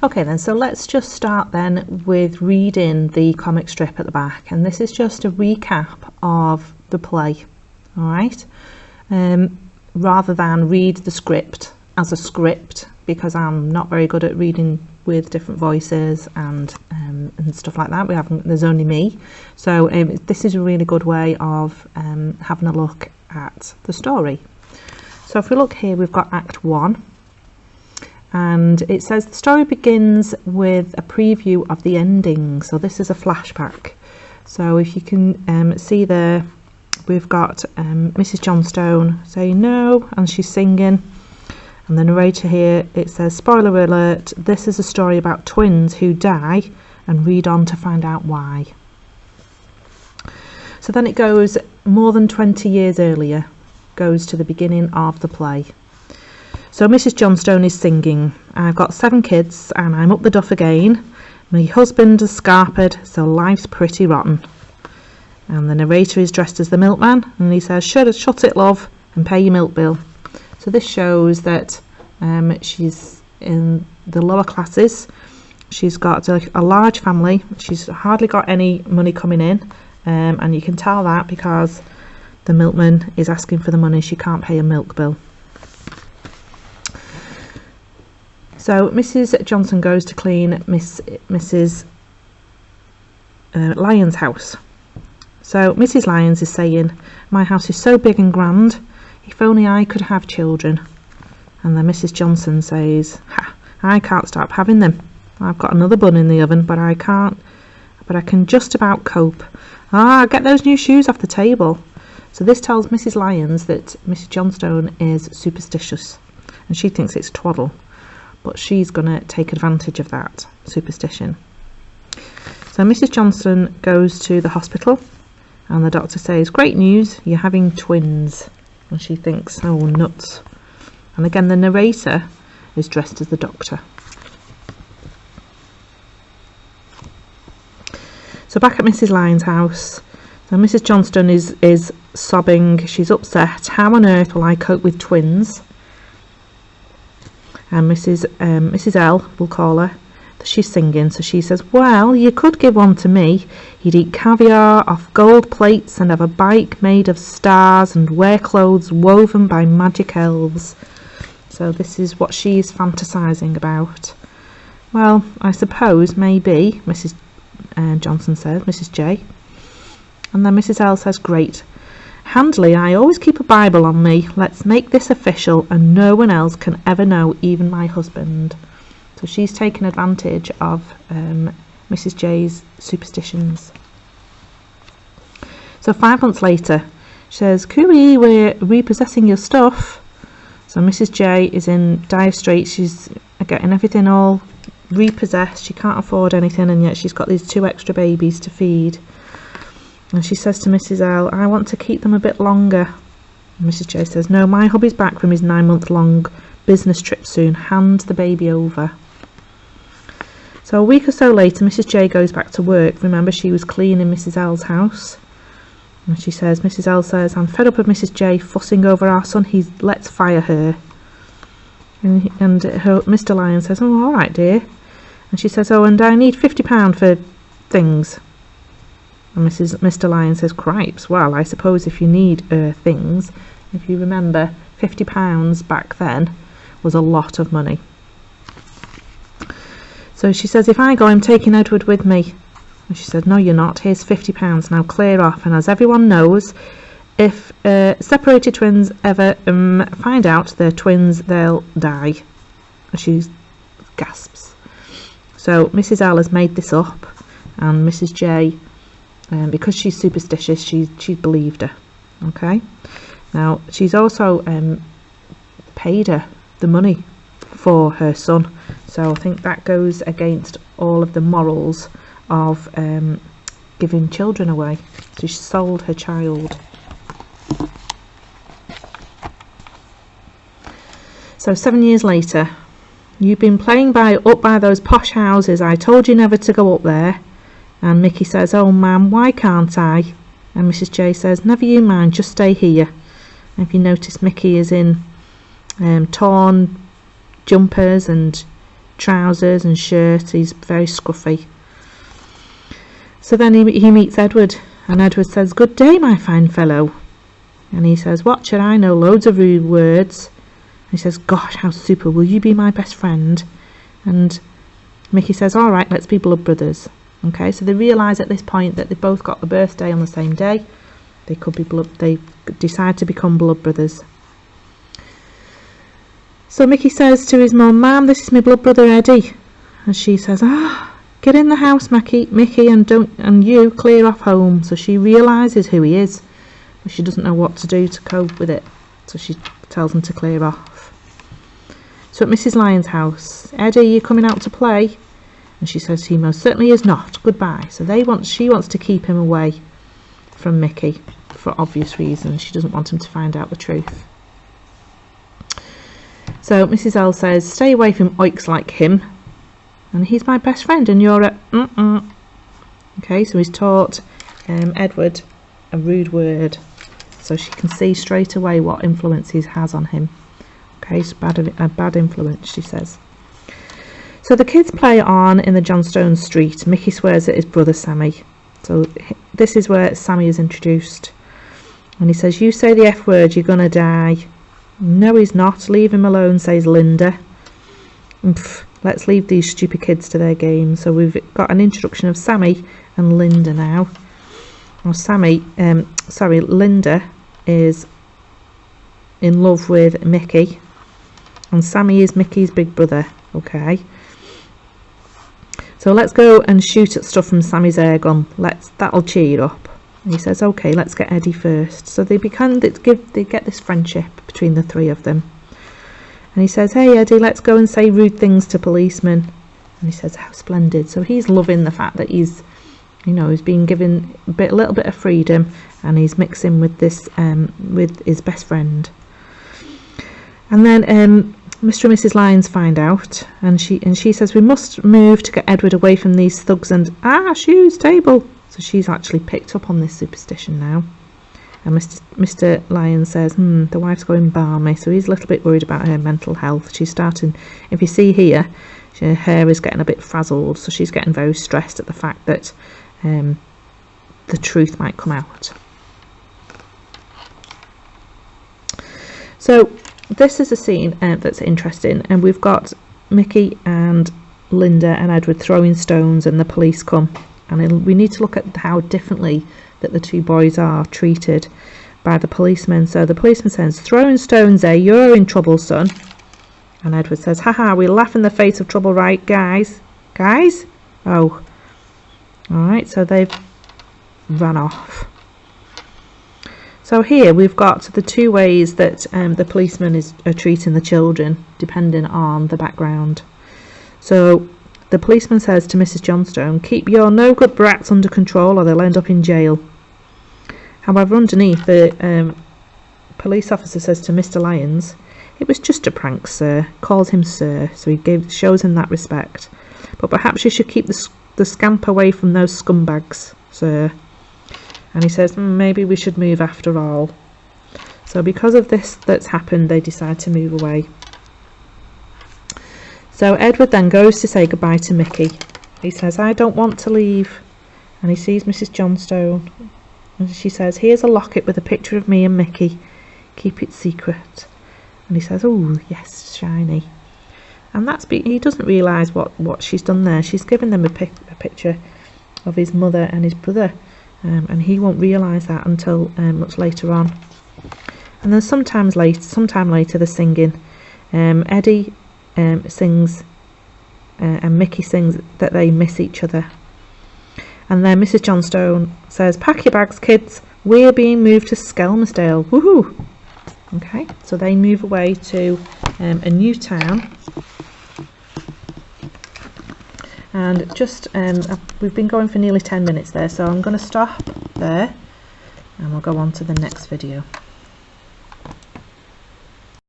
Okay then, so let's just start then with reading the comic strip at the back, and this is just a recap of the play, all right, rather than read the script as a script, because I'm not very good at reading with different voices and stuff like that. There's only me, so this is a really good way of having a look at the story. So if we look here, we've got Act 1. And it says the story begins with a preview of the ending. So this is a flashback. So if you can see there, we've got Mrs. Johnstone saying no, and she's singing. And the narrator here, it says, spoiler alert, this is a story about twins who die, and read on to find out why. So then it goes more than 20 years earlier, goes to the beginning of the play. So Mrs. Johnstone is singing, I've got 7 kids and I'm up the duff again. My husband is scarpered, so life's pretty rotten. And the narrator is dressed as the milkman, and he says, shut it, love, and pay your milk bill. So this shows that she's in the lower classes. She's got a large family. She's hardly got any money coming in, and you can tell that because the milkman is asking for the money. She can't pay a milk bill. So Mrs. Johnson goes to clean Mrs. Lyons' house. So Mrs. Lyons is saying, my house is so big and grand, if only I could have children. And then Mrs. Johnson says, I can't stop having them. I've got another bun in the oven, but I can just about cope. Get those new shoes off the table. So this tells Mrs. Lyons that Mrs. Johnstone is superstitious, and she thinks it's twaddle. But she's going to take advantage of that superstition. So Mrs. Johnson goes to the hospital, and the doctor says, great news, you're having twins. And she thinks, oh, nuts. And again, the narrator is dressed as the doctor. So back at Mrs. Lyons' house, so Mrs. Johnstone is sobbing. She's upset. How on earth will I cope with twins? And Mrs. L, we'll call her, she's singing, so she says, well, you could give one to me. He'd eat caviar off gold plates and have a bike made of stars and wear clothes woven by magic elves. So this is what she's fantasising about. Well, I suppose, maybe, Mrs. Johnson says, Mrs. J. And then Mrs. L says, great. Handily, I always keep a Bible on me. Let's make this official, and no one else can ever know, even my husband. So she's taken advantage of Mrs. J's superstitions. So 5 months later, she says, Cooey, we're repossessing your stuff. So Mrs. J is in dire straits. She's getting everything all repossessed. She can't afford anything, and yet she's got these 2 extra babies to feed. And she says to Mrs. L, I want to keep them a bit longer. And Mrs. J says, no, my hubby's back from his 9-month-long business trip soon. Hand the baby over. So a week or so later, Mrs. J goes back to work. Remember, she was cleaning Mrs. L's house. And she says, Mrs. L says, I'm fed up of Mrs. J fussing over our son. Let's fire her. And Mr. Lyon says, oh, all right, dear. And she says, oh, and I need £50 for things. And Mr. Lyon says, cripes, well, I suppose if you need things, if you remember, £50 back then was a lot of money. So she says, if I go, I'm taking Edward with me. And she said, no, you're not. Here's £50. Now clear off. And as everyone knows, if separated twins ever find out they're twins, they'll die. And she gasps. So Mrs. L has made this up, and Mrs. J, because she's superstitious, she believed her. Okay. Now she's also paid her the money for her son, so I think that goes against all of the morals of giving children away. So she sold her child. So 7 years later, you've been playing up by those posh houses. I told you never to go up there. And Mickey says, oh ma'am, why can't I? And Mrs. J says, never you mind, just stay here. And if you notice, Mickey is in torn jumpers and trousers and shirt. He's very scruffy. So then he meets Edward, and Edward says, "Good day, my fine fellow." And he says, "What should I know? Loads of rude words." And he says, "Gosh, how super. Will you be my best friend?" And Mickey says, "All right, let's be blood brothers." Okay, so they realise at this point that they've both got the birthday on the same day. They could be they decide to become blood brothers. So Mickey says to his mum, "Mum, this is my blood brother Eddie." And she says, "Get in the house, Mickey, and you clear off home." So she realises who he is, but she doesn't know what to do to cope with it. So she tells him to clear off. So at Mrs. Lyon's house, "Eddie, you coming out to play?" And she says he most certainly is not. Goodbye. So she wants to keep him away from Mickey for obvious reasons. She doesn't want him to find out the truth. So Mrs. L says, "Stay away from oiks like him. And he's my best friend, and you're a Okay, so he's taught Edward a rude word. So she can see straight away what influence he has on him. Okay, it's a bad influence, she says. So the kids play on in the Johnstone street. Mickey swears at his brother Sammy. So this is where Sammy is introduced. And he says, "You say the F word, you're gonna die." "No, he's not. Leave him alone," says Linda. Let's leave these stupid kids to their game. So we've got an introduction of Sammy and Linda now. Linda is in love with Mickey, and Sammy is Mickey's big brother. Okay. So let's go and shoot at stuff from Sammy's air gun. That'll cheer you up. And he says, "Okay, let's get Eddie first." So they get this friendship between the three of them. And he says, "Hey Eddie, let's go and say rude things to policemen." And he says, "How splendid." So he's loving the fact that he's being given a little bit of freedom, and he's mixing with this with his best friend. And then Mr. and Mrs. Lyons find out, and she says, "We must move to get Edward away from these thugs and shoes, table." So she's actually picked up on this superstition now. And Mr. Lyons says, "The wife's going balmy," so he's a little bit worried about her mental health. She's starting, if you see here, her hair is getting a bit frazzled, so she's getting very stressed at the fact that the truth might come out. So this is a scene that's interesting, and we've got Mickey and Linda and Edward throwing stones, and the police come, and we need to look at how differently that the two boys are treated by the policeman. So the policeman says, "Throwing stones, eh? You're in trouble, son." And Edward says, "Haha, we laugh in the face of trouble, right, guys?" "Guys? Oh. Alright, so they've run off. So here we've got the two ways that the policeman are treating the children, depending on the background. So the policeman says to Mrs. Johnstone, "Keep your no-good brats under control or they'll end up in jail." However, underneath, the police officer says to Mr. Lyons, "It was just a prank, sir." Calls him sir, so he shows him that respect. "But perhaps you should keep the scamp away from those scumbags, sir." And he says, "Maybe we should move after all." So because of this that's happened, they decide to move away. So Edward then goes to say goodbye to Mickey. He says, "I don't want to leave." And he sees Mrs. Johnstone, and she says, "Here's a locket with a picture of me and Mickey. Keep it secret." And he says, "Oh yes, shiny." And he doesn't realise what she's done there. She's given them a picture of his mother and his brother, and he won't realise that until much later on. And then sometime later, they're singing. Eddie sings, and Mickey sings that they miss each other. And then Mrs. Johnstone says, "Pack your bags, kids. We're being moved to Skelmersdale. Woohoo!" Okay, so they move away to a new town. And just we've been going for nearly 10 minutes there, so I'm going to stop there and we'll go on to the next video.